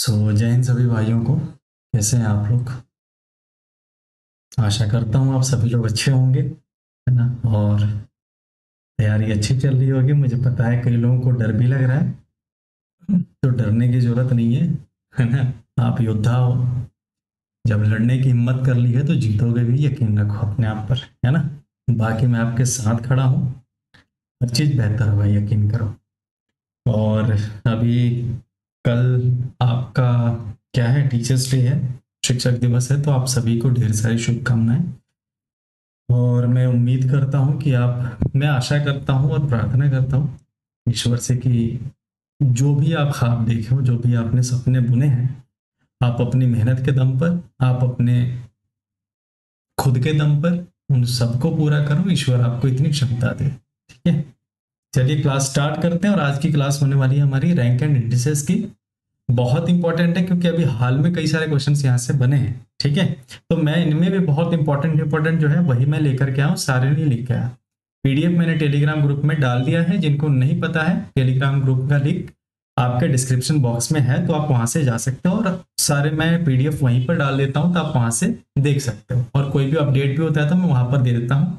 जय हिंद सभी भाइयों को। कैसे हैं आप लोग? आशा करता हूँ आप सभी लोग अच्छे होंगे, है ना। और तैयारी अच्छी चल रही होगी। मुझे पता है कई लोगों को डर भी लग रहा है, तो डरने की जरूरत नहीं है ना। आप योद्धा हो। जब लड़ने की हिम्मत कर ली है तो जीतोगे भी, यकीन रखो अपने आप पर, है ना। बाकी मैं आपके साथ खड़ा हूँ। हर चीज़ बेहतर होगा, यकीन करो। और अभी कल आपका क्या है, टीचर्स डे है, शिक्षक दिवस है, तो आप सभी को ढेर सारी शुभकामनाएं। और मैं उम्मीद करता हूँ कि मैं आशा करता हूँ और प्रार्थना करता हूँ ईश्वर से कि जो भी आप ख्वाब देखे हो, जो भी आपने सपने बुने हैं, आप अपनी मेहनत के दम पर, आप अपने खुद के दम पर उन सबको पूरा करो। ईश्वर आपको इतनी क्षमता दे, ठीक है। चलिए क्लास स्टार्ट करते हैं। और आज की क्लास होने वाली है हमारी रैंक एंड इंडिसेस की। बहुत इंपॉर्टेंट है क्योंकि अभी हाल में कई सारे क्वेश्चंस यहाँ से बने हैं, ठीक है। तो मैं इनमें भी बहुत इंपॉर्टेंट इंपॉर्टेंट जो है वही मैं लेकर के आऊँ, सारे नहीं लेके आया। पीडीएफ मैंने टेलीग्राम ग्रुप में डाल दिया है। जिनको नहीं पता है, टेलीग्राम ग्रुप का लिंक आपके डिस्क्रिप्शन बॉक्स में है, तो आप वहां से जा सकते हो। और सारे मैं पीडीएफ वहीं पर डाल देता हूँ, तो आप वहां से देख सकते हो। और कोई भी अपडेट भी होता है तो मैं वहां पर दे देता हूँ,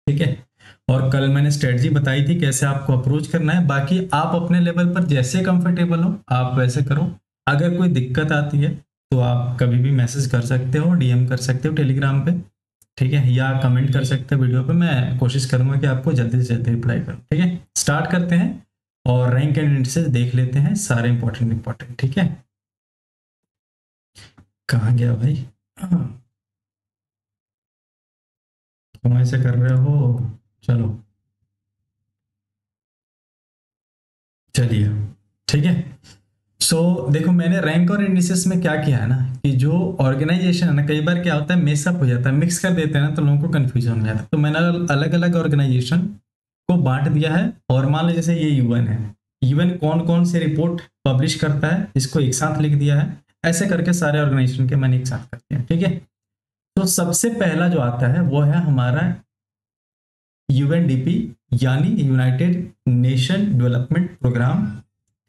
ठीक है। और कल मैंने स्ट्रेटजी बताई थी कैसे आपको अप्रोच करना है। बाकी आप अपने लेवल पर जैसे कंफर्टेबल हो आप वैसे करो। अगर कोई दिक्कत आती है तो आप कभी भी मैसेज कर सकते हो, डीएम कर सकते हो टेलीग्राम पे, ठीक है, या कमेंट कर सकते हो वीडियो पे। मैं कोशिश करूंगा कि आपको जल्दी से जल्दी रिप्लाई करूँ, ठीक है। स्टार्ट करते हैं और रैंक एंड इंडिसेस देख लेते हैं, सारे इंपॉर्टेंट इंपॉर्टेंट, ठीक है। कहाँ गया भाई? तुम ऐसे कर रहे हो? चलो, चलिए, ठीक है। देखो मैंने रैंक और इंडिसेस में क्या किया है ना, कि जो ऑर्गेनाइजेशन है ना, कई बार क्या होता है मिक्सअप हो जाता है, मिक्स कर देते हैं ना, तो लोगों को कंफ्यूजन हो जाता है। तो मैंने अलग अलग ऑर्गेनाइजेशन को बांट दिया है। और मान लो जैसे ये यूएन है, यूएन कौन कौन से रिपोर्ट पब्लिश करता है इसको एक साथ लिख दिया है। ऐसे करके सारे ऑर्गेनाइजेशन के मैंने एक साथ कर दिया, ठीक है। तो सबसे पहला जो आता है वो है हमारा यूएनडीपी, यानी यूनाइटेड नेशन डेवलपमेंट प्रोग्राम,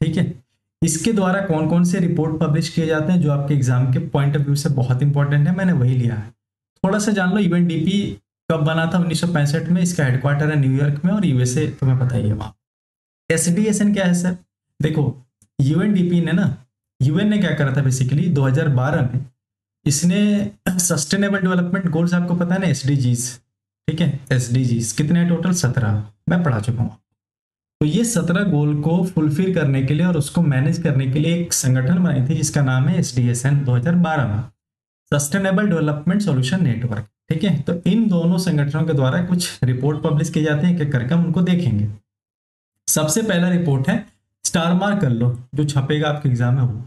ठीक है। इसके द्वारा कौन कौन से रिपोर्ट पब्लिश किए जाते हैं जो आपके एग्जाम के पॉइंट ऑफ व्यू से बहुत इंपॉर्टेंट है, मैंने वही लिया है। थोड़ा सा जान लो, यूएनडीपी कब बना था? 1965 में। इसका हेडक्वार्टर है न्यूयॉर्क में, और यूएसए तुम्हें पता ही है वहां। एसडीएसएन क्या है सर? देखो, यूएनडीपी ने ना, यूएन ने क्या करा था बेसिकली 2012 में, इसने सस्टेनेबल डेवलपमेंट गोल्स, आपको पता है ना, एसडीजीज, ठीक है। एसडीजीज कितने हैं टोटल? 17, मैं पढ़ा चुका हूँ। तो ये 17 गोल को फुलफिल करने के लिए और उसको मैनेज करने के लिए एक संगठन बनाई थी जिसका नाम है एसडीएसएन 2012 में, सस्टेनेबल डेवलपमेंट सॉल्यूशन नेटवर्क, ठीक है। तो इन दोनों संगठनों के द्वारा कुछ रिपोर्ट पब्लिश की जाती है, एक एक करके हम उनको देखेंगे। सबसे पहला रिपोर्ट है, स्टार मार्क कर लो, जो छपेगा आपके एग्जाम में, वो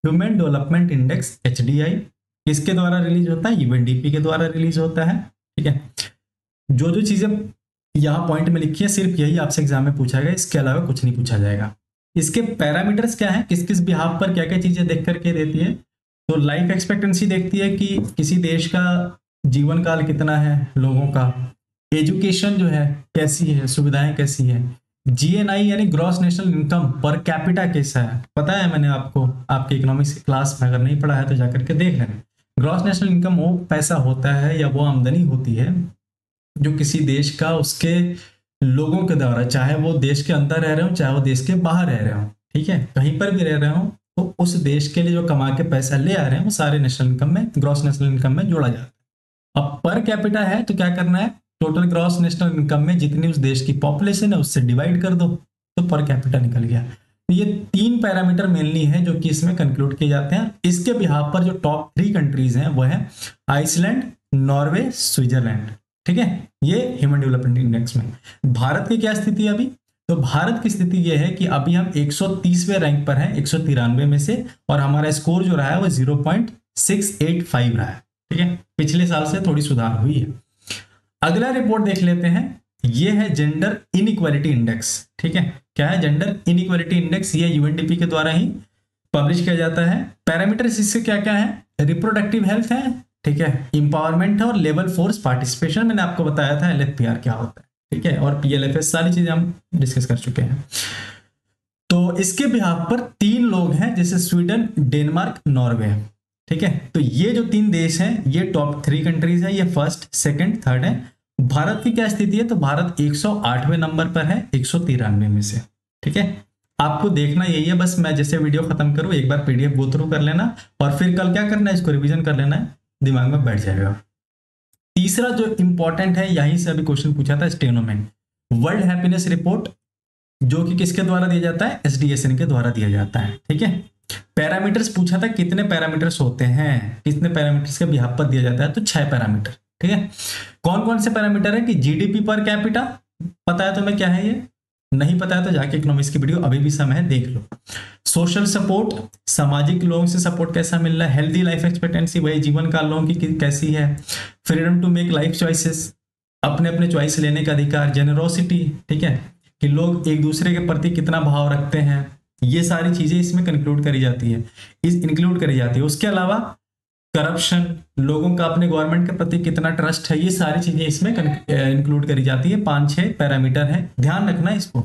ह्यूमन डेवलपमेंट इंडेक्स एचडीआई। किसके द्वारा रिलीज होता है? यूएनडीपी के द्वारा रिलीज होता है, ठीक है। जो जो चीजें यहाँ पॉइंट में लिखी है सिर्फ यही आपसे एग्जाम में पूछा गया, इसके अलावा कुछ नहीं पूछा जाएगा। इसके पैरामीटर्स क्या है, किस किस बिहाफ पर क्या क्या चीजें देख करके देती है? तो लाइफ एक्सपेक्टेंसी देखती है कि किसी देश का जीवन काल कितना है लोगों का। एजुकेशन जो है कैसी है, सुविधाएं कैसी है। जीएनआई यानी gross national income per capita कैसा है, पता है मैंने आपको आपके इकोनॉमिक्स की क्लास में, अगर नहीं पढ़ा है तो जाकर के देख लेना। ग्रॉस नेशनल इनकम वो पैसा होता है या वो आमदनी होती है जो किसी देश का उसके लोगों के द्वारा, चाहे वो देश के अंदर रह रहे हो चाहे वो देश के बाहर रह रहे हो, ठीक है, कहीं पर भी रह रहे हो, तो उस देश के लिए जो कमा के पैसा ले आ रहे हैं वो सारे नेशनल इनकम में, ग्रॉस नेशनल इनकम में जोड़ा जाता है। अब पर कैपिटा है तो क्या करना है, टोटल ग्रॉस नेशनल इनकम में जितनी उस देश की पॉपुलेशन है उससे डिवाइड कर दो, तो पर कैपिटा निकल गया। तो ये 3 पैरामीटर मेनली है जो कि इसमें कंक्लूड किए जाते हैं। इसके बिहाफ पर जो टॉप 3 कंट्रीज हैं वो है आइसलैंड, नॉर्वे, स्विट्जरलैंड, ठीक है। ये ह्यूमन डेवलपमेंट इंडेक्स में भारत की क्या स्थिति है अभी? तो भारत की स्थिति यह है कि अभी हम 130वें रैंक पर हैं 193 में से, और हमारा स्कोर जो रहा है वो 0.685 रहा है, ठीक है। पिछले साल से थोड़ी सुधार हुई है। अगला रिपोर्ट देख लेते हैं, ये है जेंडर इनइक्वालिटी इंडेक्स, ठीक है। क्या है जेंडर इनइक्वालिटी इंडेक्स? ये यूएनडीपी के द्वारा ही पब्लिश किया जाता है। पैरामीटर्स इससे क्या क्या है? रिप्रोडक्टिव हेल्थ है, ठीक है, इंपावरमेंट है, और लेवल फोर्स पार्टिसिपेशन, मैंने आपको बताया था एलएफपीआर क्या होता है, ठीक है, और पीएलएफएस, सारी चीजें हम डिस्कस कर चुके हैं। तो इसके बिहाफ पर 3 लोग हैं, जैसे स्वीडन, डेनमार्क, नॉर्वे। ठीक है, तो ये जो 3 देश हैं ये टॉप 3 कंट्रीज है, ये फर्स्ट, सेकंड, थर्ड है। भारत की क्या स्थिति है, तो भारत 108वें नंबर पर है 193 में से। ठीक है, आपको देखना यही है, बस मैं जैसे वीडियो खत्म करूं एक बार पीडीएफ गो थ्रू कर लेना, और फिर कल क्या करना है, इसको रिवीजन कर लेना है, दिमाग में बैठ जाएगा। तीसरा जो इंपॉर्टेंट है, यहीं से अभी क्वेश्चन पूछा था स्टेनो में, वर्ल्ड हैप्पीनेस रिपोर्ट, जो कि किसके द्वारा दिया जाता है, एसडीएसएन के द्वारा दिया जाता है। ठीक है, पैरामीटर्स पूछा था, कितने पैरामीटर्स होते हैं, कितने पैरामीटर्स के बिहाफ पर दिया जाता है, तो 6 पैरामीटर। ठीक है, कौन कौन से पैरामीटर है कि जीडीपी पर कैपिटा, पता है तुम्हें क्या है ये, नहीं पता है तो जाके इकोनॉमिक्स की वीडियो अभी भी समय है देख लो। सोशल सपोर्ट, सामाजिक लोगों से सपोर्ट कैसा मिल रहा है, हेल्दी लाइफ एक्सपेक्टेंसी, वही जीवन काल लोगों की कैसी है, freedom to make life choices, अपने अपने चॉइस लेने का अधिकार, जेनरोसिटी, ठीक है, कि लोग एक दूसरे के प्रति कितना भाव रखते हैं, ये सारी चीजें इसमें कंक्लूड करी जाती है, इंक्लूड करी जाती है। उसके अलावा करप्शन, लोगों का अपने गवर्नमेंट के प्रति कितना ट्रस्ट है, ये सारी चीजें इसमें इंक्लूड करी जाती है। 5-6 पैरामीटर है, ध्यान रखना इसको।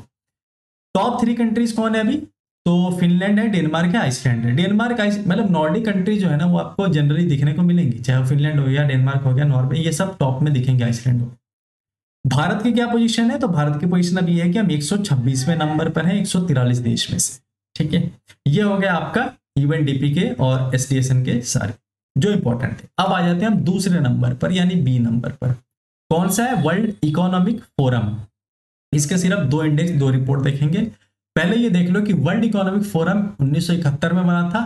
टॉप 3 कंट्रीज कौन है अभी, तो फिनलैंड है, डेनमार्क है, आइसलैंड है। डेनमार्क मतलब नॉर्डिक कंट्री जो है ना, वो आपको जनरली दिखने को मिलेंगी, चाहे फिनलैंड हो गया, डेनमार्क हो गया, नॉर्वे, ये सब टॉप में दिखेंगे, आइसलैंड हो। भारत की क्या पोजीशन है, तो भारत की पोजीशन अभी है कि हम 126वें नंबर पर है 143 देश में से। ठीक है, ये हो गया आपका यूएनडीपी के और एसडीएसएन के सारे जो इंपॉर्टेंट थे। अब आ जाते हैं हम दूसरे नंबर पर, यानी बी नंबर पर। कौन सा है, वर्ल्ड इकोनॉमिक फोरम। इसके सिर्फ 2 इंडेक्स, 2 रिपोर्ट देखेंगे। पहले ये देख लो कि वर्ल्ड इकोनॉमिक फोरम 1971 में बना था,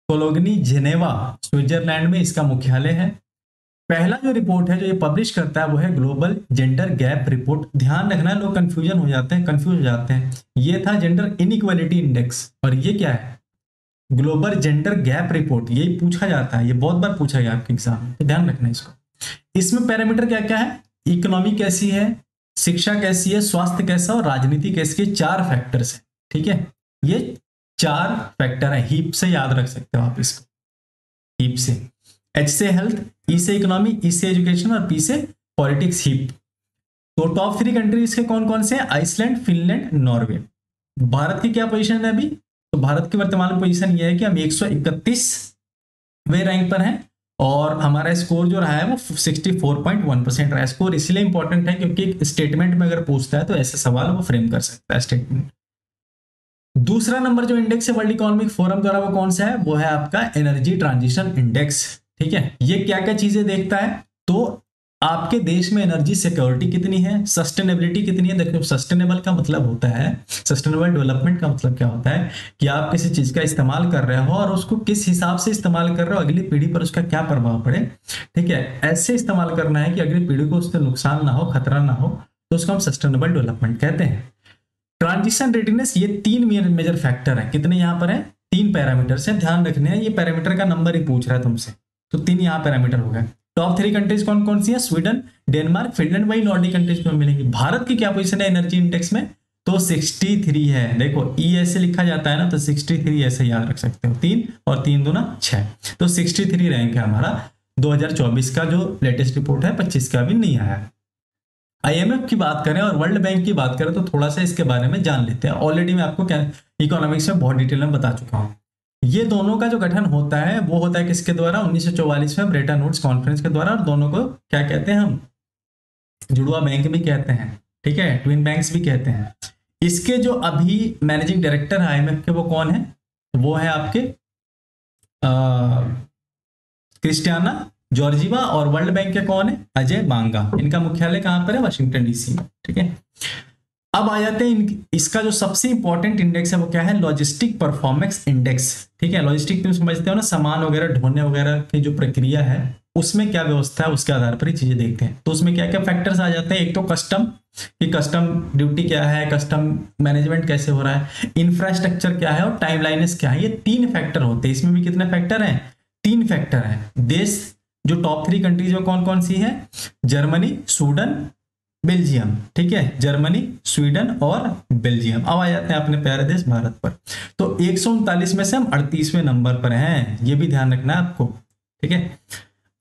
कोलोगनी जेनेवा स्विट्जरलैंड में इसका मुख्यालय है। पहला जो रिपोर्ट है जो ये पब्लिश करता है वो है ग्लोबल जेंडर गैप रिपोर्ट। ध्यान रखना, लोग कंफ्यूजन हो जाते हैं, कंफ्यूज हो जाते हैं। ये था जेंडर इनइक्वालिटी इंडेक्स, और ये क्या है, ग्लोबल जेंडर गैप रिपोर्ट। यही पूछा जाता है, ये बहुत बार पूछा गया आपके एग्जाम में, तो ध्यान रखना इसको। इसमें पैरामीटर क्या क्या है, इकोनॉमी कैसी है, शिक्षा कैसी है, स्वास्थ्य कैसा और राजनीति कैसी है, 4 फैक्टर्स है। ठीक है, ये 4 फैक्टर है, हीप से याद रख सकते हो आप इसको, हीप से। एच से हेल्थ, ई से इकोनॉमी, ई से एजुकेशन और पी से पॉलिटिक्स, हीप। तो टॉप 3 कंट्रीज के कौन कौन से हैं, आइसलैंड, फिनलैंड, नॉर्वे। भारत की क्या पोजीशन है अभी, तो भारत की वर्तमान पोजीशन ये है कि हम 131वें रैंक पर हैं, और हमारा स्कोर जो रहा है वो 64.1% रहा है। स्कोर इसलिए इंपॉर्टेंट है क्योंकि एक स्टेटमेंट में अगर पूछता है तो ऐसे सवाल वो फ्रेम कर सकता है स्टेटमेंट। दूसरा नंबर जो इंडेक्स है वर्ल्ड इकोनॉमिक फोरम द्वारा, वो कौन सा है, वो है आपका एनर्जी ट्रांजिशन इंडेक्स। ठीक है, ये क्या क्या चीजें देखता है, तो आपके देश में एनर्जी सिक्योरिटी कितनी है, सस्टेनेबिलिटी कितनी है। देखो, सस्टेनेबल का मतलब होता है, सस्टेनेबल डेवलपमेंट का मतलब क्या होता है कि आप किसी चीज का इस्तेमाल कर रहे हो और उसको किस हिसाब से इस्तेमाल कर रहे हो, अगली पीढ़ी पर उसका क्या प्रभाव पड़े। ठीक है, ऐसे इस्तेमाल करना है कि अगली पीढ़ी को उससे नुकसान ना हो, खतरा ना हो, तो उसको हम सस्टेनेबल डेवलपमेंट कहते हैं। ट्रांजिशन रेडीनेस, ये 3 मेजर फैक्टर है, कितने यहाँ पर है, 3 पैरामीटर से ध्यान रखने हैं। ये पैरामीटर का नंबर ही पूछ रहा है तुमसे, तो 3 यहाँ पैरामीटर हो गए। टॉप 3 कंट्रीज कौन कौन सी है, स्वीडन, डेनमार्क, फिनलैंड, वही नॉर्डिक कंट्रीज में मिलेंगी। भारत की क्या पोजीशन है एनर्जी इंडेक्स में, तो 63 है। देखो ई ऐसे लिखा जाता है ना, तो 63 ऐसे याद रख सकते हो, 3 और 3 दूना 6, तो 63 रैंक है हमारा। 2024 का जो लेटेस्ट रिपोर्ट है, 25 का भी नहीं आया। आईएमएफ की बात करें और वर्ल्ड बैंक की बात करें तो थोड़ा सा इसके बारे में जान लेते हैं। ऑलरेडी मैं आपको इकोनॉमिक्स में बहुत डिटेल में बता चुका हूं। ये दोनों का जो गठन होता है वो होता है किसके द्वारा, 1944 में ब्रेटन वुड्स कॉन्फ्रेंस के द्वारा, और दोनों को क्या कहते हैं हम, जुड़वा बैंक भी कहते हैं। ठीक है, ट्विन बैंक्स भी कहते हैं। इसके जो अभी मैनेजिंग डायरेक्टर है आईएमएफ के, वो कौन है, वो है आपके क्रिस्टियाना जॉर्जिवा, और वर्ल्ड बैंक के कौन है, अजय बांगा। इनका मुख्यालय कहां पर है, वाशिंगटन डीसी में। ठीक है, अब आ जाते हैं इसका जो सबसे इंपॉर्टेंट इंडेक्स है वो क्या है, लॉजिस्टिक परफॉर्मेंस इंडेक्स। ठीक है, लॉजिस्टिक तुम समझते हो ना, सामान वगैरह ढोने वगैरह की जो प्रक्रिया है उसमें क्या व्यवस्था है, उसके आधार पर ही चीजें देखते हैं। तो उसमें क्या क्या फैक्टर्स आ जाते हैं, एक तो कस्टम, कि कस्टम ड्यूटी क्या है, कस्टम मैनेजमेंट कैसे हो रहा है, इंफ्रास्ट्रक्चर क्या है, और टाइमलाइनेस क्या है। ये 3 फैक्टर होते हैं। इसमें भी कितने फैक्टर हैं, 3 फैक्टर हैं। देश जो टॉप 3 कंट्रीज में कौन कौन सी है, जर्मनी, स्वीडन, बेल्जियम। ठीक है, जर्मनी, स्वीडन और बेल्जियम। अब आ जाते हैं अपने प्यारे देश भारत पर। तो 139 में से हम 38वें नंबर पर हैं, ये भी ध्यान रखना है आपको। ठीक है,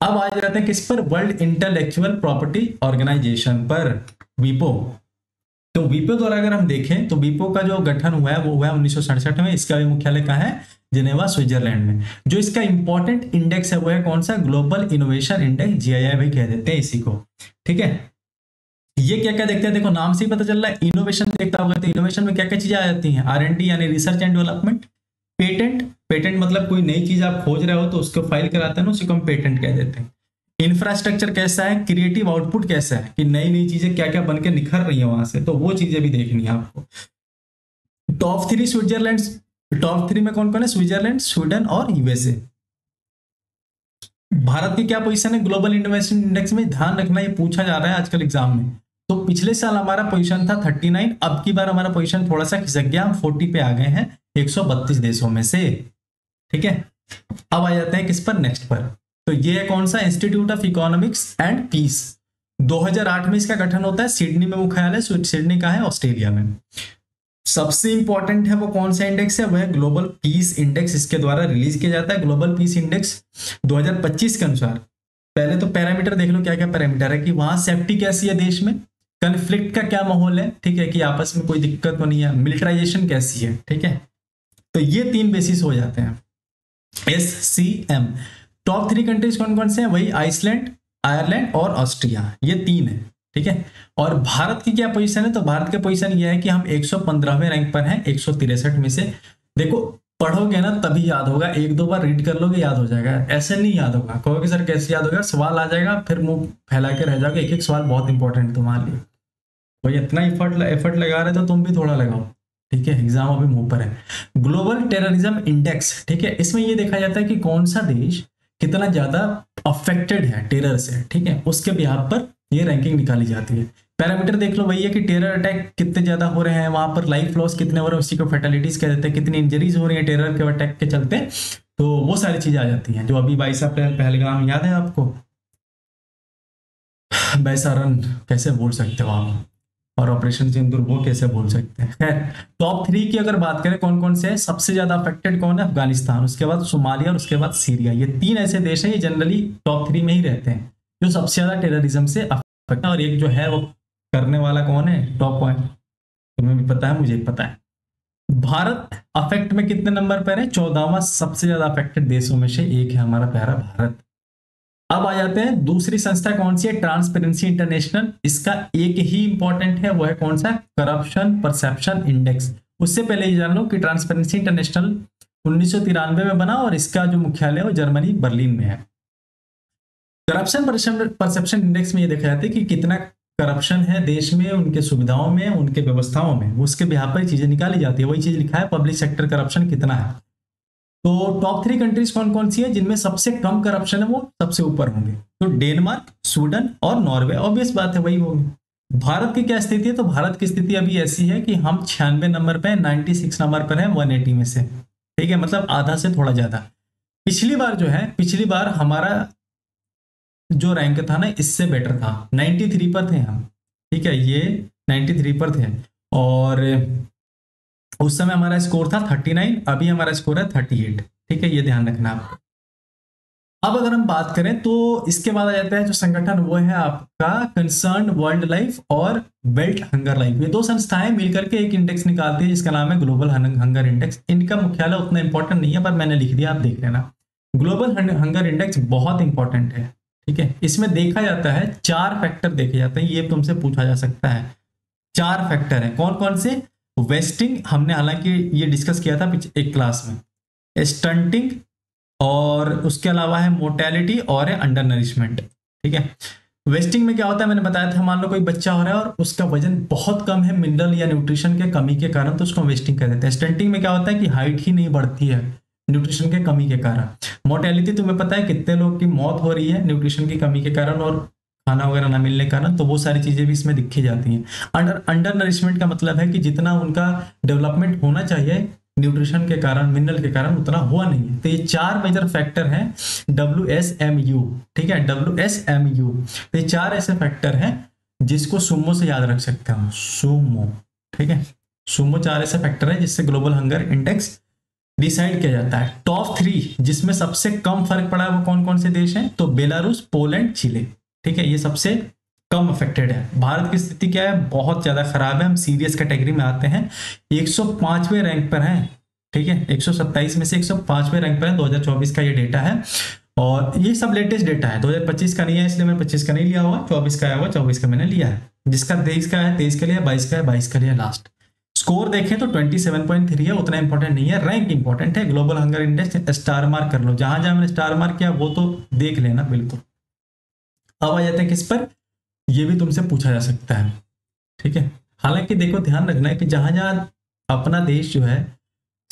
अब आ जाते हैं किस पर, वर्ल्ड इंटेलेक्चुअल प्रॉपर्टी ऑर्गेनाइजेशन पर, वीपो। तो वीपो द्वारा अगर हम देखें तो वीपो का जो गठन हुआ है वो हुआ है 1967 में। इसका भी मुख्यालय कहाँ है? जिनेवा, स्विट्जरलैंड में। जो इसका इंपॉर्टेंट इंडेक्स है वो है कौन सा? ग्लोबल इनोवेशन इंडेक्स, जीआईआई भी कह देते हैं इसी को। ठीक है, ये क्या क्या देखते हैं? देखो नाम से ही पता चल रहा है इनोवेशन देखता होगा। तो इनोवेशन में क्या क्या चीजें आ जाती हैं? R&D यानी research and development. Patent, patent मतलब कोई नई चीज आप खोज रहे हो तो उसको फाइल कराते हैं ना, उसी को हम पेटेंट कह देते हैं। इंफ्रास्ट्रक्चर कैसा है? क्रिएटिव आउटपुट कैसा है कि नई नई चीजें क्या क्या बन के निखर रही है वहां से, तो वो चीजें भी देखनी है आपको। Top three Switzerland, top three में कौन कौन है? स्विट्जरलैंड, स्वीडन और यूएसए। भारत की क्या पोजीशन है ग्लोबल इनोवेशन इंडेक्स में? ध्यान रखना, ये पूछा जा रहा है आजकल एग्जाम में। तो पिछले साल हमारा पोजीशन था 39, अब की बार हमारा पोजीशन थोड़ा सा खिसक गया, हम 40 पे आ गए हैं 132 देशों में से। ठीक है, अब आ जाते हैं किस पर? नेक्स्ट पर। तो ये है कौन सा? Institute of economics and peace. 2008 में इसका गठन होता है, सिडनी में मुख्यालय। सिडनी का है ऑस्ट्रेलिया में। सबसे इंपॉर्टेंट है वो कौन सा इंडेक्स है? वह ग्लोबल पीस इंडेक्स, इसके द्वारा रिलीज किया जाता है। ग्लोबल पीस इंडेक्स 2025 के अनुसार, पहले तो पैरामीटर देख लो क्या क्या पैरामीटर है कि वहां सेफ्टी कैसी है देश में, कन्फ्लिक्ट का क्या माहौल है, ठीक है, कि आपस में कोई दिक्कत तो नहीं है, मिलिटराइजेशन कैसी है। ठीक है, तो ये 3 बेसिस हो जाते हैं। SCM। टॉप 3 कंट्रीज कौन कौन से हैं? वही आइसलैंड, आयरलैंड और ऑस्ट्रिया, ये 3 है। ठीक है, और भारत की क्या पोजीशन है? तो भारत का पोजीशन ये है कि हम 115वें रैंक पर हैं 163 में से। देखो पढ़ोगे ना तभी याद होगा, एक दो बार रीड कर लोगे याद हो जाएगा, ऐसे नहीं याद होगा। कहोगे सर कैसे याद होगा? सवाल आ जाएगा फिर मुंह फैला के रह जाओगे। एक एक सवाल बहुत इंपॉर्टेंट है तुम्हारे लिए। भाई इतना एफर्ट लगा रहे तो तुम भी थोड़ा लगाओ। ठीक है, एग्जाम अभी मुंह पर है। ग्लोबल टेररिज्म इंडेक्स, ठीक है, इसमें ये देखा जाता है कि कौन सा देश कितना ज्यादा अफेक्टेड है टेरर से। ठीक है, उसके बिहार पर ये रैंकिंग निकाली जाती है। पैरामीटर देख लो वही है कि टेरर अटैक कितने ज्यादा हो रहे हैं, वहां पर लाइफ लॉस कितने हो रहे हैं, उसी को फैटेलिटीज कह देते हैं, कितनी इंजरीज हो रही है टेरर के अटैक के चलते। तो वो सारी चीजें आ जाती हैं। जो अभी 22 अप्रैल पहलगाम याद है आपको? बैसारन कैसे भूल सकते हो आप, और ऑपरेशन सिंदूर वो कैसे भूल सकते हैं। खैर, टॉप 3 की अगर बात करें कौन कौन से हैं, सबसे ज्यादा अफेक्टेड कौन है? अफगानिस्तान, उसके बाद सोमालिया और उसके बाद सीरिया। ये 3 ऐसे देश हैं, ये जनरली टॉप 3 में ही रहते हैं जो सबसे ज्यादा टेररिज्म से अफेक्ट है। और एक जो है वो करने वाला कौन है? टॉप पॉइंट तुम्हें भी पता है, मुझे भी पता है। भारत अफेक्ट में कितने नंबर पर है? 14वां सबसे ज्यादा अफेक्टेड देशों में से एक है हमारा प्यारा भारत। अब आ जाते हैं दूसरी संस्था कौन सी है? Transparency international. इसका एक ही इंपॉर्टेंट है, वो है कौन सा? Corruption perception index. उससे पहले ये जान लो कि ट्रांसपेरेंसी इंटरनेशनल 1993 में बना और इसका जो मुख्यालय है वो जर्मनी बर्लिन में है। करप्शन परसेप्शन इंडेक्स में ये देखा जाता है कि कितना करप्शन है देश में, उनके सुविधाओं में, उनके व्यवस्थाओं में, उसके बिहार पर चीजें निकाली जाती है। वही चीज लिखा है पब्लिक सेक्टर करप्शन कितना है। तो टॉप 3 कंट्रीज कौन कौन सी है जिनमें सबसे कम करप्शन है? वो सबसे ऊपर होंगे। तो डेनमार्क, स्वीडन और नॉर्वे, ऑब्वियस बात है वही होगी। भारत की क्या स्थिति है? तो भारत की स्थिति अभी ऐसी है कि हम 96 नंबर पे, 96 नंबर पर है 180 में से। ठीक है, मतलब आधा से थोड़ा ज्यादा। पिछली बार जो है, पिछली बार हमारा जो रैंक था ना इससे बेटर था, 93 पर थे हम। ठीक है, ये 93 पर थे और उस समय हमारा स्कोर था 39, अभी हमारा स्कोर है 38। ठीक है, ये ध्यान रखना आप। अब अगर हम बात करें तो इसके बाद आ जाता है जो संगठन, वो है आपका कंसर्न वर्ल्ड लाइफ और बेल्ट हंगर लाइफ। ये 2 संस्थाएं मिलकर के एक इंडेक्स निकालती है जिसका नाम है ग्लोबल हंगर इंडेक्स। इनका मुख्यालय उतना इंपॉर्टेंट नहीं है पर मैंने लिख दिया, आप देख लेना। ग्लोबल हंगर इंडेक्स बहुत इंपॉर्टेंट है। ठीक है, इसमें देखा जाता है 4 फैक्टर देखे जाते हैं, ये तुमसे पूछा जा सकता है। 4 फैक्टर है, कौन कौन से? वेस्टिंग, हमने हालांकि ये डिस्कस किया था एक क्लास में। स्टंटिंग, और उसके अलावा है मोर्टेलिटी और है अंडर नरिशमेंट। ठीक है, वेस्टिंग में क्या होता है मैंने बताया था, मान लो कोई बच्चा हो रहा है और उसका वजन बहुत कम है मिनरल या न्यूट्रिशन के कमी के कारण, तो उसको वेस्टिंग कर देते हैं। स्टंटिंग में क्या होता है कि हाइट ही नहीं बढ़ती है न्यूट्रिशन के कमी के कारण। मोर्टेलिटी तुम्हें पता है कितने लोग की मौत हो रही है न्यूट्रिशन की कमी के कारण और खाना वगैरह ना मिलने के कारण, तो वो सारी चीजें भी इसमें दिखी जाती हैं। अंडर नरिशमेंट का मतलब है कि जितना उनका डेवलपमेंट होना चाहिए न्यूट्रिशन के कारण, मिनरल के कारण, उतना हुआ नहीं है। तो ये 4 मेजर फैक्टर हैं WSMU। ठीक है, WSMU, तो ये 4 ऐसे फैक्टर हैं जिसको सुमो से याद रख सकते हो, सुमो। ठीक है, सुमो 4 ऐसे फैक्टर हैं जिससे ग्लोबल हंगर इंडेक्स डिसाइड किया जाता है। टॉप 3 जिसमें सबसे कम फर्क पड़ा है वो कौन कौन से देश हैं? तो बेलारूस, पोलैंड, चिले। ठीक है, ये सबसे कम अफेक्टेड है। भारत की स्थिति क्या है, बहुत ज्यादा खराब है, हम सीरियस कैटेगरी में आते हैं, 105वें रैंक पर हैं, ठीक है, 127 में से 105वें रैंक पर है, 2024 का ये डेटा है। और ये सब लेटेस्ट डेटा है, 2025 का नहीं है, इसलिए मैंने 25 का नहीं लिया हुआ, 24 का आया हुआ, 24 का मैंने लिया है। जिसका 23 का है 23 का लिया, 22 का है 22 का लिया लास्ट। स्कोर देखें तो 27.3 है, उतना इंपॉर्टेंट नहीं है, रैंक इंपॉर्टेंट है। Global hunger index star mark कर लो, जहां जहां मैंने स्टार मार्क किया वो तो देख लेना बिल्कुल। अब आ जाते हैं किस पर, ये भी तुमसे पूछा जा सकता है, ठीक है। हालांकि देखो ध्यान रखना है कि जहां जहां अपना देश जो है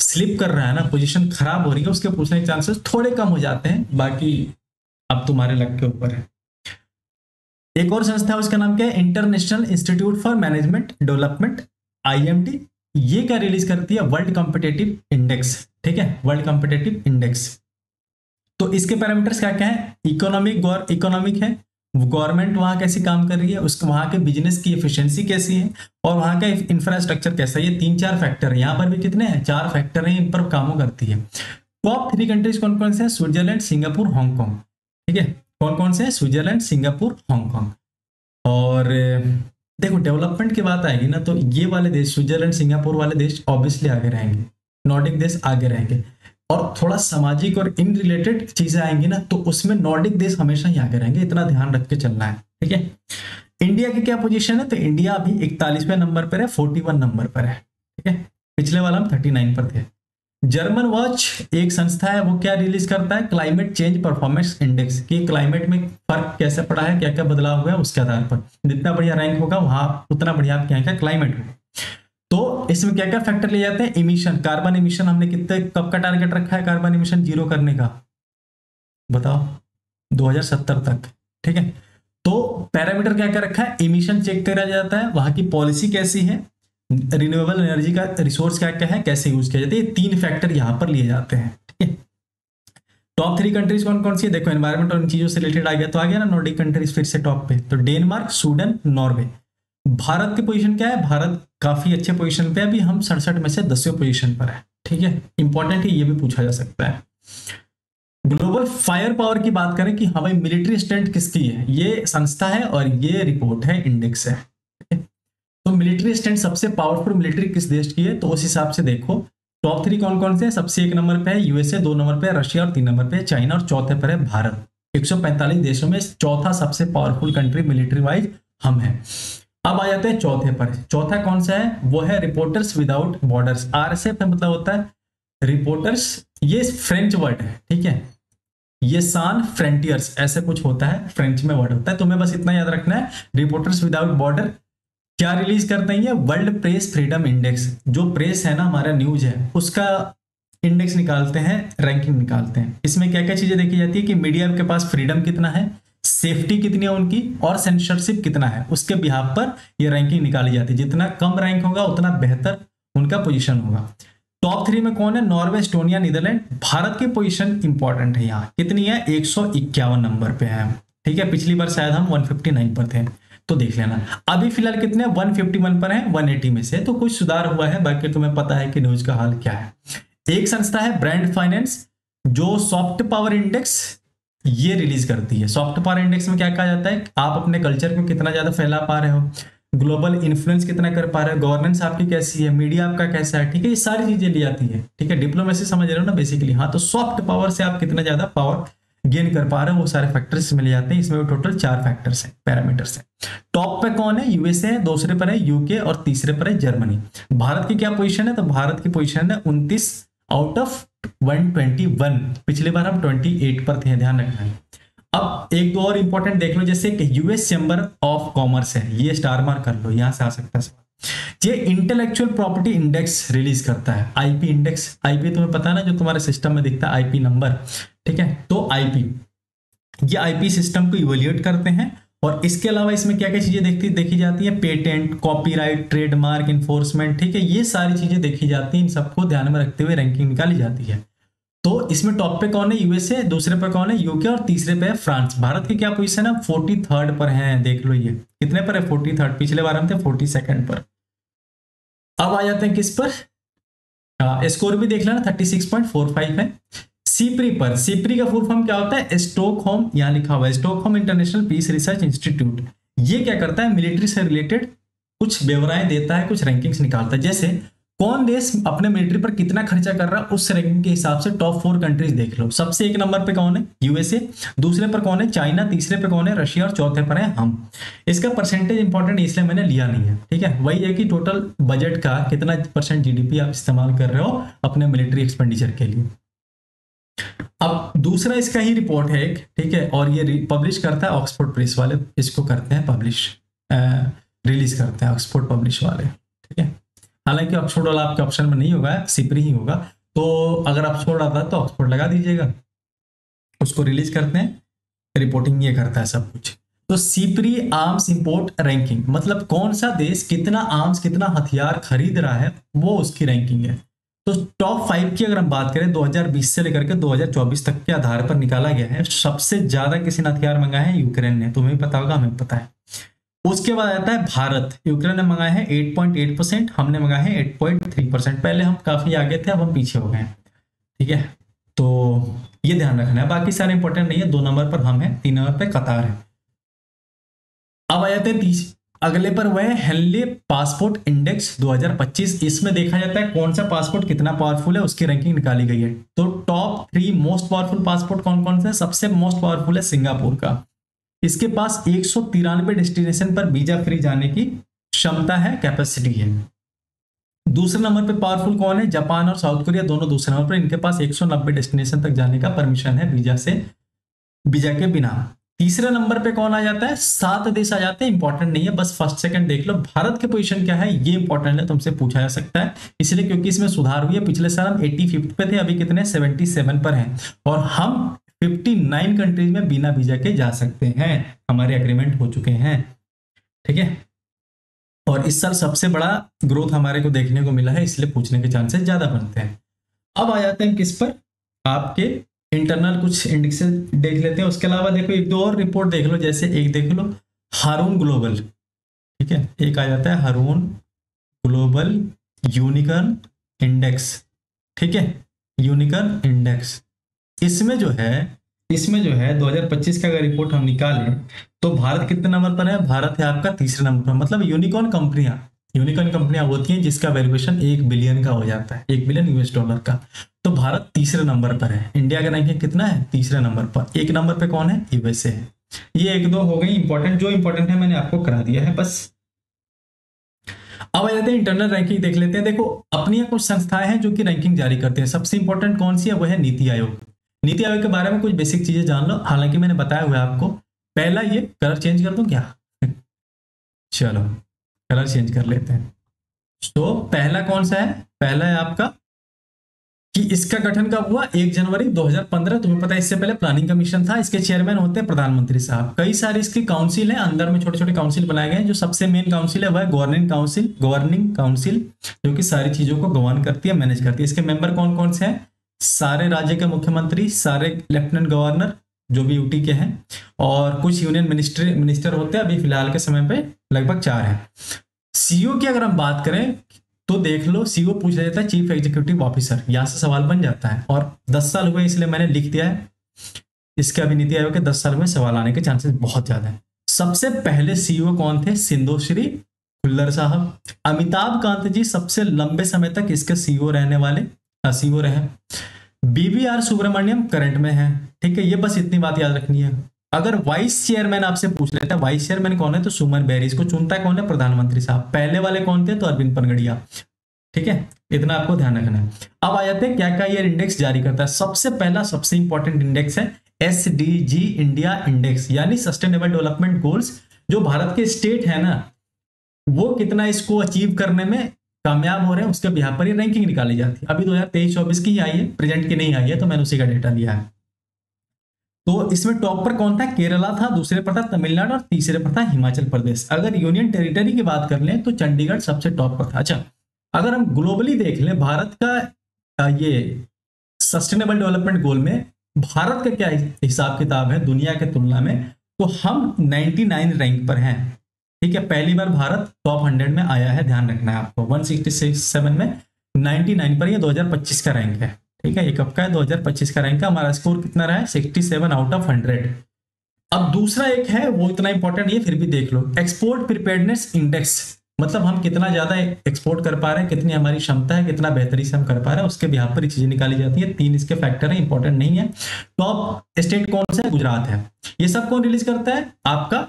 स्लिप कर रहा है ना, पोजीशन खराब हो रही है, उसके पूछने के चांसेस थोड़े कम हो जाते हैं, बाकी अब तुम्हारे लक के ऊपर है। एक और संस्था है, उसका नाम क्या है, international institute for management development, IMD। ये क्या रिलीज करती है, वर्ल्ड कॉम्पिटेटिव इंडेक्स, ठीक है, वर्ल्ड कॉम्पिटेटिव इंडेक्स। तो इसके पैरामीटर्स क्या क्या है, इकोनॉमिक है, गवर्नमेंट वहां कैसी काम कर रही है, उसके वहां के बिजनेस की एफिशिएंसी कैसी है, और वहां का इंफ्रास्ट्रक्चर कैसा है। ये 3-4 फैक्टर है, यहाँ पर भी कितने हैं, 4 फैक्टर हैं, इन पर कामों करती है। टॉप 3 कंट्रीज कौन कौन से हैं, स्विट्जरलैंड, सिंगापुर, हांगकांग, ठीक है। कौन कौन से हैं, स्विट्जरलैंड, सिंगापुर, हांगकांग। और देखो डेवलपमेंट की बात आएगी ना, तो ये वाले देश, स्विट्जरलैंड सिंगापुर वाले देश ऑब्वियसली आगे रहेंगे, नॉर्डिक देश आगे रहेंगे। और थोड़ा सामाजिक और इन रिलेटेड चीजें आएंगी ना, तो उसमें नॉर्डिक देश हमेशा ही आगे रहेंगे, इतना ध्यान रख के चलना है, ठीक है। इंडिया की क्या पोजीशन है, तो इंडिया अभी 41वें नंबर पर है, 41 नंबर पर है, ठीक है। पिछले वाला हम 39 पर थे। जर्मन वॉच एक संस्था है, वो क्या रिलीज करता है, क्लाइमेट चेंज परफॉर्मेंस इंडेक्स, कि क्लाइमेट में फर्क कैसे पड़ा है, क्या क्या बदलाव हुआ है, उसके आधार पर जितना बढ़िया रैंक होगा वहां उतना बढ़िया आपके यहाँ का क्लाइमेट होगा। तो इसमें क्या क्या फैक्टर ले जाते हैं, इमिशन, कार्बन इमिशन, हमने कितने कब का टारगेट रखा है कार्बन इमिशन जीरो करने का, बताओ, 2070 तक, ठीक है। तो पैरामीटर क्या क्या रखा है, इमिशन चेक करा जाता है, वहां की पॉलिसी कैसी है, रिन्यूएबल एनर्जी का रिसोर्स क्या क्या है, कैसे यूज किया जाता है, ये 3 फैक्टर यहां पर लिए जाते हैं, ठीक है। टॉप 3 कंट्रीज कौन कौन सी है, देखो एनवायरमेंट और इन चीजों से रिलेटेड आ गया, तो आ गया ना नॉर्डिक कंट्रीज फिर से टॉप पे, तो डेनमार्क, स्वीडन, नॉर्वे। भारत की पोजीशन क्या है, भारत काफी अच्छे पोजीशन पे है, अभी हम 67 में से 10वें पोजीशन पर है, ठीक है। इंपॉर्टेंट है, ये भी पूछा जा सकता है। ग्लोबल फायर पावर की बात करें कि हाँ भाई मिलिट्री स्ट्रेंथ किसकी है, ये संस्था है और ये रिपोर्ट है, इंडेक्स है, ठीक है। तो मिलिट्री स्ट्रेंथ सबसे पावरफुल मिलिट्री किस देश की है, तो उस हिसाब से देखो टॉप 3 कौन कौन से हैं, सबसे 1 नंबर पे है यूएसए, 2 नंबर पे है रशिया और 3 नंबर पे है चाइना और चौथे पर है भारत। 145 देशों में चौथा सबसे पावरफुल कंट्री मिलिट्री वाइज हम हैं। अब आ जाते हैं चौथे पर, चौथा कौन सा है, वो है रिपोर्टर्स विदाउट बॉर्डर्स, RSF मतलब होता है रिपोर्टर्स, ये फ्रेंच वर्ड है, ठीक है। ये सान फ्रंटियर्स ऐसे कुछ होता है, फ्रेंच में वर्ड होता है, तुम्हें बस इतना याद रखना है। रिपोर्टर्स विदाउट बॉर्डर क्या रिलीज करते हैं, ये वर्ल्ड प्रेस फ्रीडम इंडेक्स, जो प्रेस है ना हमारा न्यूज है उसका इंडेक्स निकालते हैं, रैंकिंग निकालते हैं। इसमें क्या क्या चीजें देखी जाती है कि मीडिया के पास फ्रीडम कितना है, सेफ्टी कितनी है उनकी, और सेंसरशिप कितना है, उसके बिहाफ पर ये रैंकिंग निकाली जाती है। जितना कम रैंक होगा उतना बेहतर उनका पोजीशन होगा। टॉप 3 में कौन है, नॉर्वे, एस्टोनिया, नीदरलैंड। भारत की पोजीशन इंपॉर्टेंट है, यहाँ कितनी है, 151 नंबर पे है, ठीक है। पिछली बार शायद हम 159 पर थे, तो देख लेना। अभी फिलहाल कितने 151 पर है 180 में से, तो कुछ सुधार हुआ है, बाकी तुम्हें पता है कि न्यूज का हाल क्या है। एक संस्था है ब्रांड फाइनेंस, जो सॉफ्ट पावर इंडेक्स ये रिलीज करती है। सॉफ्ट पावर इंडेक्स में क्या कहा जाता है, आप अपने कल्चर को कितना ज्यादा फैला पा रहे हो, ग्लोबल इन्फ्लुएंस कितना कर पा रहे हो, गवर्नेंस आपकी कैसी है, मीडिया आपका कैसा है, ठीक है। ये सारी चीजें ली जाती है, ठीक है। डिप्लोमेसी समझ रहे हो ना बेसिकली, हाँ। तो सॉफ्ट पावर से आप कितना ज्यादा पावर गेन कर पा रहे हो, वो सारे फैक्टर्स मिल जाते हैं। इसमें टोटल 4 फैक्टर्स हैं, पैरामीटर्स हैं। टॉप पे कौन है, यूएसए है, दूसरे पर है यूके और तीसरे पर है जर्मनी। भारत की क्या पोजीशन है, तो भारत की पोजीशन है 29 आउट ऑफ 121। पिछली बार हम 28 पर थे, ध्यान रखना है। अब एक दो और इंपॉर्टेंट देख लो, जैसे कि यूएस चैम्बर ऑफ कॉमर्स है, ये स्टार मार्क कर लो, यहां से आ सकता है। ये इंटेलेक्चुअल प्रॉपर्टी इंडेक्स रिलीज करता है, आईपी इंडेक्स। आईपी तुम्हें पता है ना, जो तुम्हारे सिस्टम में दिखता है आईपी नंबर, ठीक है। तो आईपी, ये आईपी सिस्टम को इवेल्युएट करते हैं। और इसके अलावा इसमें क्या क्या चीजें देखी जाती है, पेटेंट, कॉपीराइट, ट्रेडमार्क, इन्फोर्समेंट, ठीक है। ये सारी चीजें देखी जाती हैं, इन सबको ध्यान में रखते हुए रैंकिंग निकाली जाती है। तो इसमें टॉप पे कौन है, यूएसए, दूसरे पर कौन है, यूके, और तीसरे पे है फ्रांस। भारत की क्या पोजीशन है, 43rd पर है, देख लो ये कितने पर है, 43rd। पिछले बार हम थे 42nd पर। अब आ जाते हैं किस पर, स्कोर भी देख लेना, 36.45 है। सीप्री पर, सीप्री का फुल फॉर्म क्या होता है, स्टॉकहोम, यहाँ लिखा हुआ है Stockholm international peace research institute. ये क्या करता है, मिलिट्री से रिलेटेड कुछ ब्यौराएं देता है, कुछ रैंकिंग्स निकालता है। जैसे कौन देश अपने मिलिट्री पर कितना खर्चा कर रहा है, उस रैंकिंग के हिसाब से टॉप 4 कंट्रीज देख लो। सबसे एक नंबर पे कौन है, यूएसए, दूसरे पर कौन है, चाइना, तीसरे पे कौन है, रशिया, और चौथे पर है हम। इसका परसेंटेज इंपॉर्टेंट इसलिए मैंने लिया नहीं है, ठीक है। वही है कि टोटल बजट का कितना परसेंट जीडीपी आप इस्तेमाल कर रहे हो अपने मिलिट्री एक्सपेंडिचर के लिए। अब दूसरा इसका ही रिपोर्ट है एक, ठीक है, और ये पब्लिश करता है ऑक्सफोर्ड प्रेस वाले, इसको करते हैं पब्लिश, रिलीज करते हैं ऑक्सफोर्ड पब्लिश वाले, ठीक है। हालांकि ऑक्सफोर्ड वाला आपके ऑप्शन में नहीं होगा, सिपरी ही होगा, तो अगर ऑक्सफोर्ड आता है तो ऑक्सफोर्ड लगा दीजिएगा। उसको रिलीज करते हैं, रिपोर्टिंग ये करता है सब कुछ। तो सिपरी आर्म्स इंपोर्ट रैंकिंग, मतलब कौन सा देश कितना आर्म्स, कितना हथियार खरीद रहा है, वो उसकी रैंकिंग है। तो टॉप 5 की अगर हम बात करें 2020 से लेकर के 2024 तक के आधार पर निकाला गया है। सबसे ज्यादा किसी ने हथियार मंगाए हैं, यूक्रेन ने, तुम्हें भी पता होगा, हमें पता है। उसके बाद आता है भारत, यूक्रेन ने मंगाए हैं 8.8%, हमने मंगाए हैं 8.3%। पहले हम काफी आगे थे, अब हम पीछे हो गए हैं, ठीक है। तो ये ध्यान रखना है, बाकी सारे इंपॉर्टेंट नहीं है। 2 नंबर पर हम हैं, 3 नंबर पर कतार है। अब आ जाते हैं अगले पर, वह हेनले पासपोर्ट इंडेक्स 2025। इसमें देखा जाता है कौन सा पासपोर्ट कितना पावरफुल है, उसकी रैंकिंग निकाली गई है। तो टॉप 3 मोस्ट पावरफुल पासपोर्ट कौन कौन से हैं? सबसे मोस्ट पावरफुल है सिंगापुर का, इसके पास 193 डेस्टिनेशन पर वीजा फ्री जाने की क्षमता है, कैपेसिटी है। दूसरे नंबर पे पावरफुल कौन है? जापान और साउथ कोरिया, दोनों दूसरे नंबर पर, इनके पास 190 डेस्टिनेशन तक जाने का परमिशन है वीजा से, वीजा के बिना। तीसरे नंबर पे कौन आ जाता है? 7 देश आ जाते हैं, इंपॉर्टेंट नहीं है, बस फर्स्ट सेकंड देख लो। भारत के पोजीशन क्या है ये इंपॉर्टेंट है, तुमसे पूछा जा सकता है, इसलिए क्योंकि इसमें सुधार हुई है। पिछले साल हम 85 पे थे, अभी कितने 77 पर हैं, और हम 59 कंट्रीज में बिना वीजा के जा सकते हैं, हमारे एग्रीमेंट हो चुके हैं, ठीक है। और इस साल सबसे बड़ा ग्रोथ हमारे को देखने को मिला है, इसलिए पूछने के चांसेस ज्यादा बनते हैं। अब आ जाते हैं किस पर, आपके इंटरनल कुछ इंडेक्स देख लेते हैं। उसके अलावा देखो एक दो और रिपोर्ट देख लो, जैसे एक देख लो हारून ग्लोबल, ठीक है, एक आ जाता है हारून ग्लोबल यूनिकॉर्न इंडेक्स, ठीक है, यूनिकॉर्न इंडेक्स। इसमें जो है 2025 का अगर रिपोर्ट हम निकालें तो भारत कितने नंबर पर है? भारत है आपका तीसरे नंबर पर। मतलब यूनिकॉर्न कंपनियां होती हैं जिसका वैल्यूएशन 1 बिलियन का हो जाता है, 1 बिलियन यूएस डॉलर का। तो भारत तीसरे नंबर पर है। इंडिया का रैंकिंग कितना है? तीसरे नंबर पर। एक नंबर पे कौन है? यूएसए है। ये एक दो हो गई इंपॉर्टेंट, जो इंपॉर्टेंट है मैंने आपको करा दिया है बस। अब आ जाते हैं इंटरनल रैंकिंग देख लेते हैं। देखो अपनी कुछ संस्थाएं हैं जो कि रैंकिंग जारी करते हैं। सबसे इंपॉर्टेंट कौन सी है? वह है नीति आयोग। नीति आयोग के बारे में कुछ बेसिक चीजें जान लो, हालांकि मैंने बताया हुआ है आपको। पहला, ये कलर चेंज कर दूं क्या? चलो कलर चेंज कर लेते हैं। तो पहला कौन सा है? पहला है आपका कि इसका गठन कब हुआ? 1 जनवरी 2015। तुम्हें पता है इससे पहले प्लानिंग कमीशन था, इसके चेयरमैन होते हैं प्रधानमंत्री साहब। कई सारी इसकी काउंसिल है, अंदर में छोटे छोटे काउंसिल बनाए गए हैं। जो सबसे मेन काउंसिल है वह है गवर्निंग काउंसिल, जो कि सारी चीजों को गवर्न करती है, मैनेज करती है। इसके मेंबर कौन कौन से हैं? सारे राज्य के मुख्यमंत्री, सारे लेफ्टिनेंट गवर्नर जो भी यूटी के हैं, और कुछ यूनियन मिनिस्टर होते हैं। अभी फिलहाल के समय पे लगभग 4 हैं। सीईओ की अगर हम बात करें तो देख लो, सीईओ पूछा जाता है चीफ एग्जीक्यूटिव ऑफिसर, यहां से सवाल बन जाता है। और 10 साल हुए इसलिए मैंने लिख दिया है। इसके अभी नीति आयोग के 10 साल में सवाल आने के चांसेस बहुत ज्यादा है। सबसे पहले सीईओ कौन थे? सिंधुश्री खुल्लर साहब। अमिताभ कांत जी सबसे लंबे समय तक इसके सीईओ सीईओ रहे। बीवीआर सुब्रमण्यम करंट में है, ठीक है। ये बस इतनी बात याद रखनी है। अगर वाइस चेयरमैन आपसे पूछ लेता है वाइस चेयरमैन कौन है, तो सुमन बेरी। इसको चुनता है कौन है? प्रधानमंत्री साहब। पहले वाले कौन थे? तो अरविंद पनगड़िया, ठीक है। इतना आपको ध्यान रखना है। अब आ जाते हैं क्या क्या ये इंडेक्स जारी करता है। सबसे पहला सबसे इंपॉर्टेंट इंडेक्स है एसडीजी इंडिया इंडेक्स, यानी सस्टेनेबल डेवलपमेंट गोल्स। जो भारत के स्टेट है ना, वो कितना इसको अचीव करने में कामयाब हो रहे हैं, उसके बिहार पर ये रैंकिंग निकाली जाती है। अभी 2023-24 की ही आई है, प्रेजेंट की नहीं आई है, तो मैंने उसी का डेटा लिया है। तो इसमें टॉप पर कौन था? केरला था, दूसरे पर था तमिलनाडु, और तीसरे पर था हिमाचल प्रदेश। अगर यूनियन टेरिटरी की बात कर लें तो चंडीगढ़ सबसे टॉप पर था। अच्छा, अगर हम ग्लोबली देख लें भारत का ये सस्टेनेबल डेवलपमेंट गोल में भारत का क्या हिसाब किताब है दुनिया के तुलना में, तो हम 99 रैंक पर हैं, ठीक है। पहली बार भारत टॉप 100 में आया है, ध्यान रखना है आपको। 167 में 99 पर, ये 2025 का रैंक है, ठीक है। ये कब का है? 2025 का रैंक का। हमारा स्कोर कितना रहा है? 67 आउट ऑफ 100। अब दूसरा एक है, वो इतना इंपॉर्टेंट नहीं है फिर भी देख लो, एक्सपोर्ट प्रिपेयर्डनेस इंडेक्स, मतलब हम कितना ज्यादा एक्सपोर्ट कर पा रहे हैं, कितनी हमारी क्षमता है, कितना बेहतरी से हम कर पा रहे हैं, उसके बिहार पर चीजें निकाली जाती है। 3 इसके फैक्टर है, इंपॉर्टेंट नहीं है। टॉप स्टेट कौन सा है? गुजरात है। ये सब कौन रिलीज करता है? आपका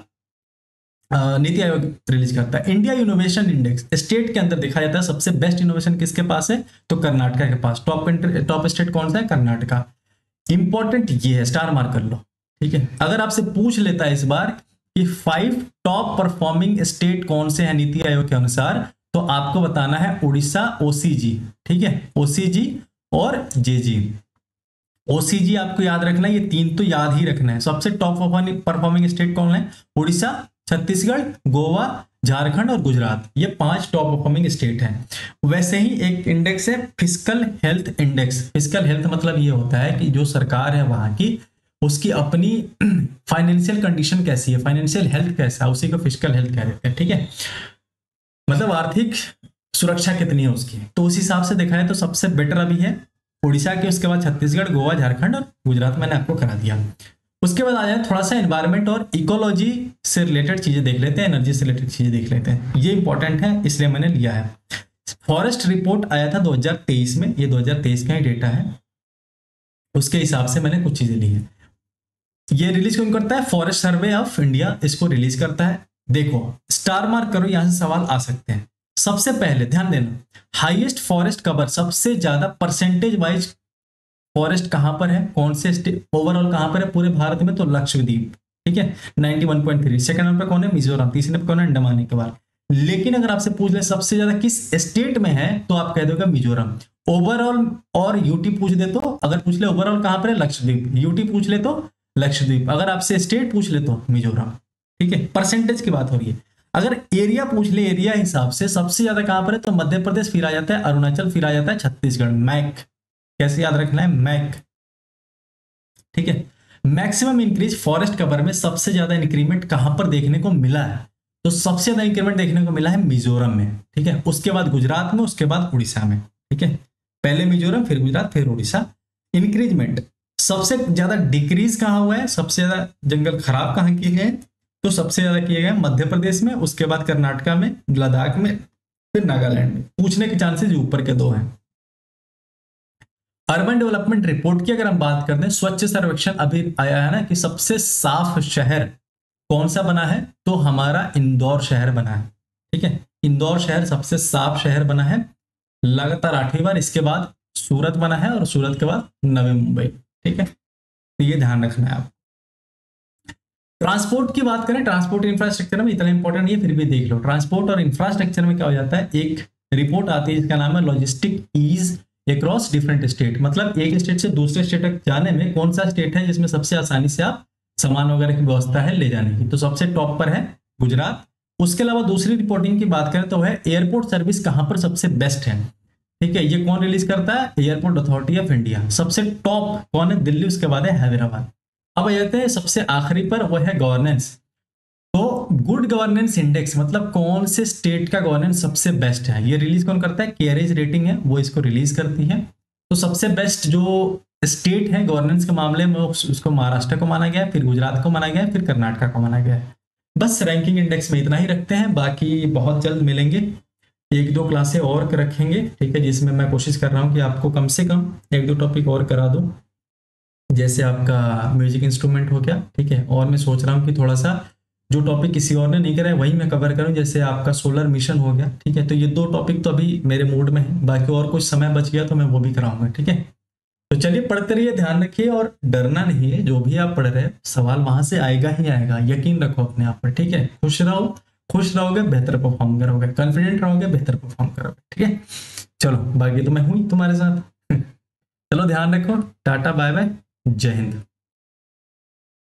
नीति आयोग रिलीज करता है। इंडिया इनोवेशन इंडेक्स, स्टेट के अंदर देखा जाता है सबसे बेस्ट इनोवेशन किसके पास है? तो कर्नाटका के पास। टॉप स्टेट कौन सा है? कर्नाटका। इंपॉर्टेंट ये है, स्टार मार्क कर लो, ठीक है। अगर आपसे पूछ लेता है इस बार कि 5 टॉप परफॉर्मिंग स्टेट कौन से हैं नीति आयोग के अनुसार, तो आपको बताना है उड़ीसा, ओसीजी, ठीक है, ओसीजी और जेजी। ओसीजी आपको याद रखना है, ये 3 तो याद ही रखना है। सबसे टॉप परफॉर्मिंग स्टेट कौन है? उड़ीसा, छत्तीसगढ़, गोवा, झारखंड और गुजरात, ये 5 टॉप परफॉर्मिंग स्टेट हैं। वैसे ही एक इंडेक्स है physical health index. Physical health मतलब ये होता है कि जो सरकार है वहां की, उसकी अपनी फाइनेंशियल कंडीशन कैसी है, फाइनेंशियल हेल्थ कैसा है, उसी को फिजिकल हेल्थ कह देते हैं, ठीक है। मतलब आर्थिक सुरक्षा कितनी है उसकी, तो उस हिसाब से देखा है तो सबसे बेटर अभी है उड़ीसा के, उसके बाद छत्तीसगढ़, गोवा, झारखंड और गुजरात मैंने आपको करा दिया। उसके बाद आ जाए थोड़ा सा एनवायरमेंट और इकोलॉजी से रिलेटेड चीजें देख लेते हैं, एनर्जी से रिलेटेड चीजें देख लेते हैं। ये इंपॉर्टेंट है इसलिए मैंने लिया है। फॉरेस्ट रिपोर्ट आया था 2023 में, ये 2023 का ही डेटा है, उसके हिसाब से मैंने कुछ चीजें ली है। ये रिलीज कौन करता है? फॉरेस्ट सर्वे ऑफ इंडिया इसको रिलीज करता है। देखो स्टार मार्क करो, यहां से सवाल आ सकते हैं। सबसे पहले ध्यान देना, हाईएस्ट फॉरेस्ट कवर, सबसे ज्यादा परसेंटेज वाइज फॉरेस्ट कहां पर है, कौन से स्टेट ओवरऑल कहां पर है पूरे भारत में? तो लक्षद्वीप, ठीक है, 91.3। सेकंड नंबर पे कौन है? मिजोरम। तीसरे पे कौन है? अंडमान निकोबार। लेकिन अगर आपसे पूछ ले सबसे ज्यादा किस स्टेट में है, तो आप कह दोगे मिजोरम। ओवरऑल और यूटी पूछ दे तो, अगर पूछ ले ओवरऑल कहां पर है? लक्षद्वीप। यूटी पूछ ले तो लक्षद्वीप। अगर आपसे स्टेट पूछ ले तो मिजोरम, ठीक है। परसेंटेज की बात हो रही है। अगर एरिया पूछ ले, एरिया हिसाब से सबसे ज्यादा कहां पर है, तो मध्य प्रदेश, फिर आ जाता है अरुणाचल, फिर आ जाता है छत्तीसगढ़। मैक कैसे याद रखना है? मैक, ठीक है। मैक्सिमम इंक्रीज फॉरेस्ट कवर में सबसे ज्यादा इंक्रीमेंट कहां पर देखने को मिला है? तो सबसे ज्यादा इंक्रीमेंट देखने को मिला है मिजोरम में, ठीक है। उसके बाद गुजरात में, उसके बाद उड़ीसा में, ठीक है। पहले मिजोरम, फिर गुजरात, फिर उड़ीसा। इंक्रीजमेंट सबसे ज्यादा डिक्रीज कहां हुआ है, सबसे ज्यादा जंगल खराब कहां किए गए? तो सबसे ज्यादा किए गए मध्य प्रदेश में, उसके बाद कर्नाटका में, लद्दाख में, फिर नागालैंड में। पूछने के चांसेस ऊपर के 2 हैं। अर्बन डेवलपमेंट रिपोर्ट की अगर हम बात करते हैं, स्वच्छ सर्वेक्षण अभी आया है ना, कि सबसे साफ शहर कौन सा बना है, तो हमारा इंदौर शहर बना है, ठीक है। इंदौर शहर सबसे साफ शहर बना है लगातार 8वीं बार। इसके बाद सूरत बना है और सूरत के बाद नवी मुंबई, ठीक है। तो ये ध्यान रखना है आप। ट्रांसपोर्ट की बात करें, ट्रांसपोर्ट इंफ्रास्ट्रक्चर में इतना इंपॉर्टेंट नहीं है, फिर भी देख लो। ट्रांसपोर्ट और इंफ्रास्ट्रक्चर में क्या हो जाता है, एक रिपोर्ट आती है जिसका नाम है logistic ease across different state. मतलब एक स्टेट से दूसरे स्टेट तक जाने में कौन सा स्टेट है जिसमें सबसे आसानी से आप सामान वगैरह की व्यवस्था है ले जाने की, तो सबसे टॉप पर है गुजरात। उसके अलावा दूसरी रिपोर्टिंग की बात करें तो है एयरपोर्ट सर्विस कहां पर सबसे बेस्ट है, ठीक है। ये कौन रिलीज करता है? Airport authority of India. सबसे टॉप कौन है? दिल्ली। उसके बाद है हैदराबाद। अब आ जाते हैं सबसे आखिरी पर, वो है गवर्नेंस। तो गुड गवर्नेंस इंडेक्स मतलब कौन से स्टेट का गवर्नेंस सबसे बेस्ट है, ये रिलीज कौन करता है? केयरेज रेटिंग है, वो इसको रिलीज करती है। तो सबसे बेस्ट जो स्टेट है गवर्नेंस के मामले में, उसको महाराष्ट्र को माना गया है, फिर गुजरात को माना गया है, फिर कर्नाटका को माना गया है। बस रैंकिंग इंडेक्स में इतना ही रखते हैं, बाकी बहुत जल्द मिलेंगे। 1-2 क्लासें और रखेंगे, ठीक है, जिसमें मैं कोशिश कर रहा हूँ कि आपको कम से कम 1-2 टॉपिक और करा दूँ। जैसे आपका म्यूजिक इंस्ट्रूमेंट हो गया, ठीक है। और मैं सोच रहा हूँ कि थोड़ा सा जो टॉपिक किसी और ने नहीं करा है वही मैं कवर करूं, जैसे आपका सोलर मिशन हो गया, ठीक है। तो ये 2 टॉपिक तो अभी मेरे मूड में है, बाकी और कुछ समय बच गया तो मैं वो भी कराऊंगा, ठीक है। तो चलिए पढ़ते रहिए, ध्यान रखिए और डरना नहीं है। जो भी आप पढ़ रहे हैं सवाल वहां से आएगा ही आएगा, यकीन रखो अपने आप पर, ठीक है। खुश रहो, खुश रहोगे बेहतर परफॉर्म करोगे, कॉन्फिडेंट रहोगे बेहतर परफॉर्म करोगे, ठीक है। चलो बाकी तो मैं हूं ही तुम्हारे साथ। चलो ध्यान रखो, टाटा बाय बाय, जय हिंद।